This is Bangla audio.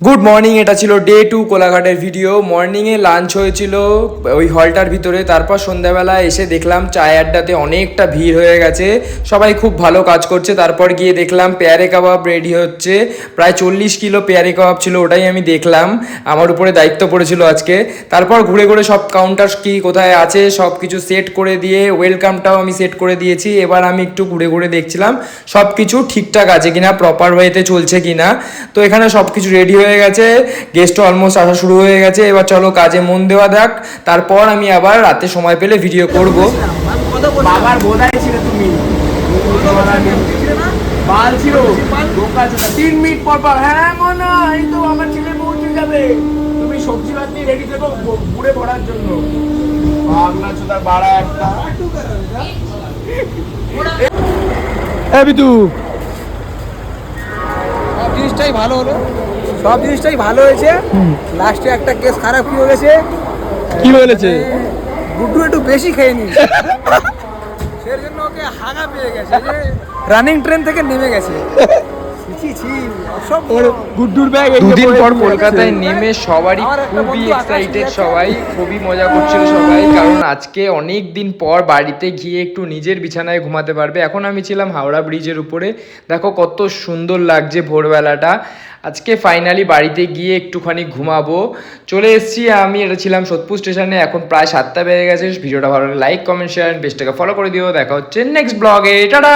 গুড মর্নিং, এটা ছিল ডে 2 কোলাঘাটের ভিডিও। মর্নিংয়ে লাঞ্চ হয়েছিল ওই হলটার ভিতরে, তারপর সন্ধ্যাবেলা এসে দেখলাম চায় আড্ডাতে অনেকটা ভিড় হয়ে গেছে, সবাই খুব ভালো কাজ করছে। তারপর গিয়ে দেখলাম পেয়ারে কাবাব রেডি হচ্ছে, প্রায় 40 কিলো পেয়ারে কাবাব ছিল, ওটাই আমি দেখলাম, আমার উপরে দায়িত্ব পড়েছিল আজকে। তারপর ঘুরে ঘুরে সব কাউন্টার কি কোথায় আছে সব কিছু সেট করে দিয়ে, ওয়েলকামটাও আমি সেট করে দিয়েছি। এবার আমি একটু ঘুরে ঘুরে দেখছিলাম সব কিছু ঠিকঠাক আছে কিনা, প্রপার ওয়েতে চলছে কিনা। তো এখানে সব কিছু রেডি হয়ে গেছে, গেস্টও অলমোস্ট আসা শুরু হয়ে গেছে। এবার চলো কাজে মন দেওয়া যাক, তারপর আমি আবার রাতে সময় পেলে ভিডিও করব। বাবার বোধাই ছিল তুমি, বাল ছিল ঢোকা ছিল 3 মিনিট পর পর, হ্যাঁ মনে এই তো আমার ছেলে পৌঁছে যাবে, তুমি সবজি ভাত নিয়ে রেডি থেকো পুড়ে পড়ার জন্য। বাংলা চোদার বাড়া একটা সব জিনিসটাই ভালো হলো, সব জিনিসটাই ভালো হয়েছে। লাস্টে একটা কেস খারাপ কি হয়েছে, কি বলেছে? গুড্ডু একটু বেশি খেয়ে নি, সেই জন্য ওকে হাগা পেয়ে গেছে, রানিং ট্রেন থেকে নেমে গেছে। ছি ছি, সব গুড্ডুর ব্যাগ দুদিন পর কলকাতায় নেমে সবারই খুবই এক্সাইটেড, সবাই খুবই মজা করছিল সবাই, কারণ আজকে অনেক দিন পর বাড়িতে গিয়ে একটু নিজের বিছানায় ঘুমাতে পারবে। এখন আমি ছিলাম হাওড়া ব্রিজের উপরে, দেখো কত সুন্দর লাগছে ভোরবেলাটা। আজকে ফাইনালি বাড়িতে গিয়ে একটুখানি ঘুমাবো, চলে এসেছি। আমি এটা ছিলাম সোদপুর স্টেশনে, এখন প্রায় 7টা বেজে গেছে। ভিডিওটা ভালো লাগে লাইক কমেন্ট শেয়ার, পেজটাকে ফলো করে দিও। দেখা হচ্ছে নেক্সট ব্লগে, টাটা।